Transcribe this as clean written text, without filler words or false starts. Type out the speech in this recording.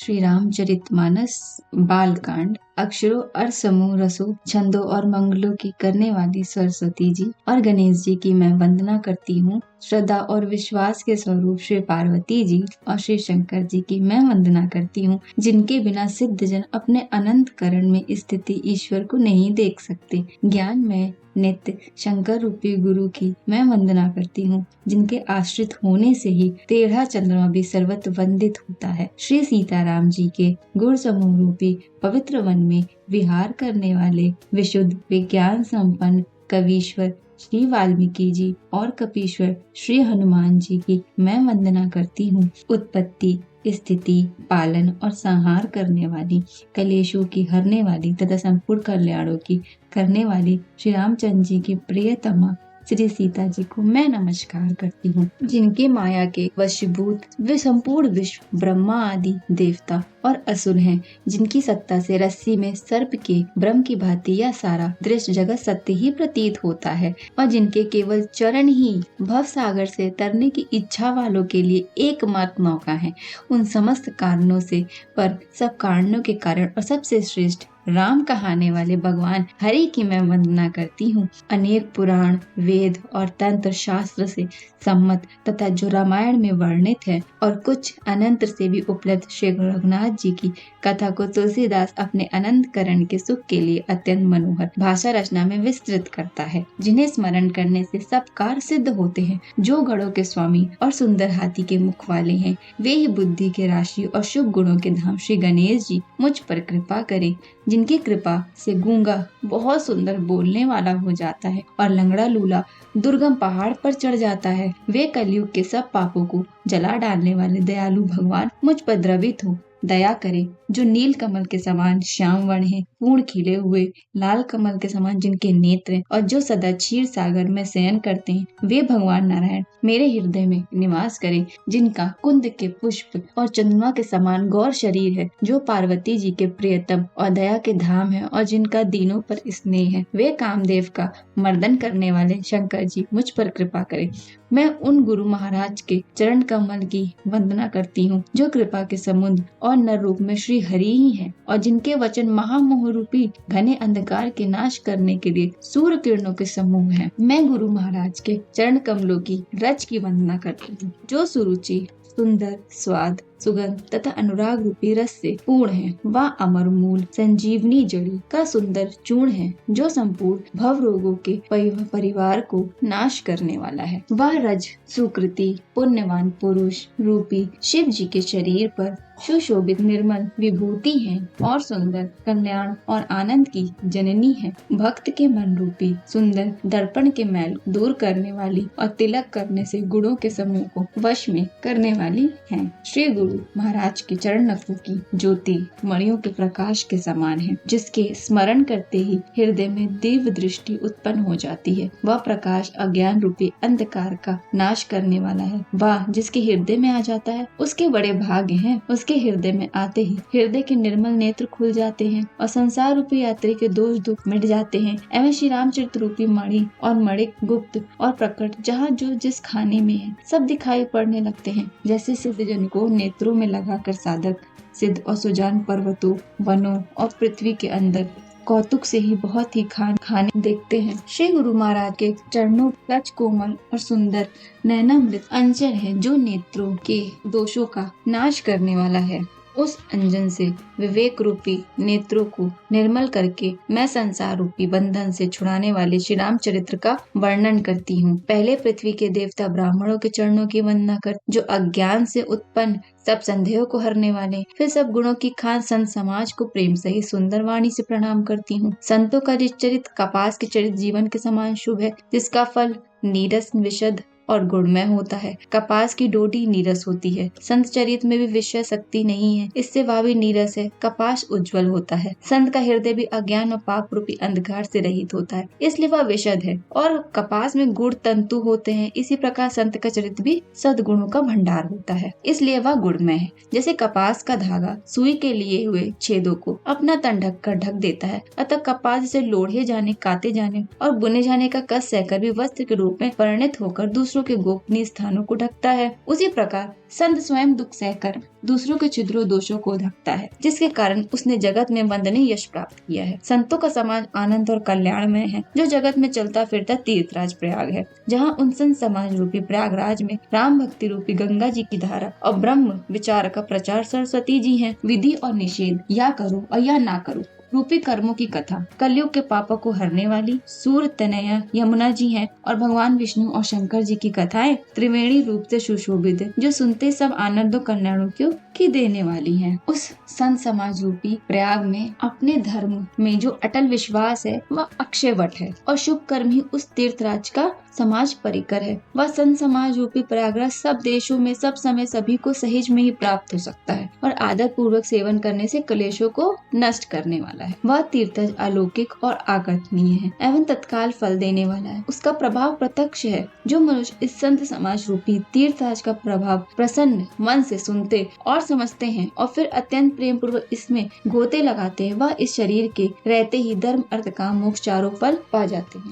श्री रामचरितमानस बालकांड। अक्षरों और समूह रसों छंदों और मंगलों की करने वाली सरस्वती जी और गणेश जी की मैं वंदना करती हूँ। श्रद्धा और विश्वास के स्वरूप श्री पार्वती जी और श्री शंकर जी की मैं वंदना करती हूँ, जिनके बिना सिद्ध जन अपने अनंत करण में स्थिति ईश्वर को नहीं देख सकते। ज्ञान में नित्य शंकर रूपी गुरु की मैं वंदना करती हूँ, जिनके आश्रित होने से ही 13 चंद्रमा भी सर्वत्र वंदित होता है। श्री सीताराम जी के गुण समूह रूपी पवित्र वन में विहार करने वाले विशुद्ध विज्ञान संपन्न कवीश्वर श्री वाल्मीकि जी और कपीश्वर श्री हनुमान जी की मैं वंदना करती हूँ। उत्पत्ति स्थिति पालन और संहार करने वाली, कलेशों की हरने वाली तथा संपूर्ण कल्याणों की करने वाली श्री रामचंद्र जी की प्रियतमा श्री सीता जी को मैं नमस्कार करती हूँ, जिनके माया के वशीभूत वे संपूर्ण विश्व ब्रह्मा आदि देवता और असुर हैं, जिनकी सत्ता से रस्सी में सर्प के ब्रह्म की भांति यह सारा दृश्य जगत सत्य ही प्रतीत होता है, और जिनके केवल चरण ही भव सागर से तरने की इच्छा वालों के लिए एकमात्र मौका है। उन समस्त कारणों से पर सब कारणों के कारण और सबसे श्रेष्ठ राम कहाने वाले भगवान हरि की मैं वंदना करती हूँ। अनेक पुराण वेद और तंत्र शास्त्र से सम्मत तथा जो रामायण में वर्णित है और कुछ अनंत से भी उपलब्ध श्री रघुनाथ जी की कथा को तुलसीदास अपने अनंत करण के सुख के लिए अत्यंत मनोहर भाषा रचना में विस्तृत करता है, जिन्हें स्मरण करने से सब कार्य सिद्ध होते हैं। जो गढ़ों के स्वामी और सुंदर हाथी के मुख वाले हैं, वे ही बुद्धि के राशि और शुभ गुणों के धाम श्री गणेश जी मुझ पर कृपा करें, जिनकी कृपा से गूंगा बहुत सुंदर बोलने वाला हो जाता है और लंगड़ा लूला दुर्गम पहाड़ पर चढ़ जाता है। वे कलयुग के सब पापों को जला डालने वाले दयालु भगवान मुझ पर द्रवित हो दया करे। जो नील कमल के समान श्याम वर्ण है, पूर्ण खिले हुए लाल कमल के समान जिनके नेत्र हैं, और जो सदा क्षीर सागर में शयन करते हैं, वे भगवान नारायण मेरे हृदय में निवास करें। जिनका कुंद के पुष्प और चंद्रमा के समान गौर शरीर है, जो पार्वती जी के प्रियतम और दया के धाम है, और जिनका दीनों पर स्नेह है, वे कामदेव का मर्दन करने वाले शंकर जी मुझ पर कृपा करें। मैं उन गुरु महाराज के चरण कमल की वंदना करती हूँ, जो कृपा के समुद्र और नर रूप में श्री हरि ही हैं, और जिनके वचन महामोह रूपी घने अंधकार के नाश करने के लिए सूर्य किरणों के समूह हैं। मैं गुरु महाराज के चरण कमलों की रज की वंदना करती हूँ, जो सुरुचि सुंदर स्वाद सुगंध तथा अनुराग रूपी रस से पूर्ण है। वह अमर मूल संजीवनी जड़ी का सुंदर चूर्ण है, जो संपूर्ण भव रोगों के परिवार को नाश करने वाला है। वह रज सुकृति पुण्यवान पुरुष रूपी शिव जी के शरीर पर सुशोभित निर्मल विभूति है और सुंदर कल्याण और आनंद की जननी है। भक्त के मन रूपी सुंदर दर्पण के मैल दूर करने वाली और तिलक करने से गुणों के समूह को वश में करने वाली है। श्री गुरु महाराज के चरण नखों की ज्योति मणियों के प्रकाश के समान है, जिसके स्मरण करते ही हृदय में दिव्य दृष्टि उत्पन्न हो जाती है। वह प्रकाश अज्ञान रूपी अंधकार का नाश करने वाला है। वह जिसके हृदय में आ जाता है, उसके बड़े भाग्य हैं। उसके हृदय में आते ही हृदय के निर्मल नेत्र खुल जाते हैं और संसार रूपी यात्री के दोष दुख मिट जाते हैं। एवं श्री रामचरित रूपी मणि और मणिक गुप्त और प्रकट जहाँ जो जिस खाने में है, सब दिखाई पड़ने लगते हैं। जैसे सिद्ध जन को नेत्रों में लगाकर साधक सिद्ध और सुजान पर्वतों वनों और पृथ्वी के अंदर कौतुक से ही बहुत ही खाने देखते हैं। श्री गुरु महाराज के चरणों सच कोमल और सुंदर नैनामृत अंजन है, जो नेत्रों के दोषों का नाश करने वाला है। उस अंजन से विवेक रूपी नेत्रों को निर्मल करके मैं संसार रूपी बंधन से छुड़ाने वाले श्री रामचरित्र का वर्णन करती हूँ। पहले पृथ्वी के देवता ब्राह्मणों के चरणों की वंदना कर, जो अज्ञान से उत्पन्न सब संदेहों को हरने वाले। फिर सब गुणों की खान संत समाज को प्रेम सही सुंदर वाणी से प्रणाम करती हूँ। संतों का चरित कपास के चरित जीवन के समान शुभ है, जिसका फल नीरस विशद और गुणमय होता है। कपास की डोडी नीरस होती है। संत चरित में भी विषय शक्ति नहीं है, इससे वह भी नीरस है। कपास उज्जवल होता है। संत का हृदय भी अज्ञान और पाप रूपी अंधकार से रहित होता है, इसलिए वह विशद है। और कपास में गुण तंतु होते हैं, इसी प्रकार संत का चरित भी सद्गुणों का भंडार होता है, इसलिए वह गुणमय है। जैसे कपास का धागा सुई के लिए हुए छेदों को अपना तन ढक कर ढक देता है, अतः कपास से लोढ़े जाने काते जाने और बुने जाने का कस सहकर भी वस्त्र के रूप में परिणत होकर दूसरों दूसरों के गोपनीय स्थानों को ढकता है। उसी प्रकार संत स्वयं दुख सहकर दूसरों के छिद्रों दोषों को ढकता है, जिसके कारण उसने जगत में वंदनीय यश प्राप्त किया है। संतों का समाज आनंद और कल्याणमय है। जो जगत में चलता फिरता तीर्थराज प्रयाग है, जहाँ उन संत समाज रूपी प्रयागराज में राम भक्ति रूपी गंगा जी की धारा और ब्रह्म विचार का प्रचार सरस्वती जी है। विधि और निषेध, या करो और या ना करो रूपी कर्मों की कथा, कलयुग के पापों को हरने वाली सूर्य तनया यमुना जी हैं और भगवान विष्णु और शंकर जी की कथाएं त्रिवेणी रूप से सुशोभित है, जो सुनते सब आनंद और कल्याणों की देने वाली हैं। उस संत समाज रूपी प्रयाग में अपने धर्म में जो अटल विश्वास है वह अक्षय वट है और शुभ कर्म ही उस तीर्थराज का समाज परिकर है। वह संत समाज रूपी प्रयागराज सब देशों में सब समय सभी को सहज में ही प्राप्त हो सकता है और आदर पूर्वक सेवन करने से क्लेशों को नष्ट करने वाला है। वह तीर्थराज अलौकिक और आकर्षणीय है एवं तत्काल फल देने वाला है। उसका प्रभाव प्रत्यक्ष है। जो मनुष्य इस संत समाज रूपी तीर्थराज का प्रभाव प्रसन्न मन से सुनते और समझते हैं और फिर अत्यंत प्रेम पूर्वक इसमें गोते लगाते हैं, वह इस शरीर के रहते ही धर्म अर्थ काम मोक्ष चारों फल पा जाते हैं।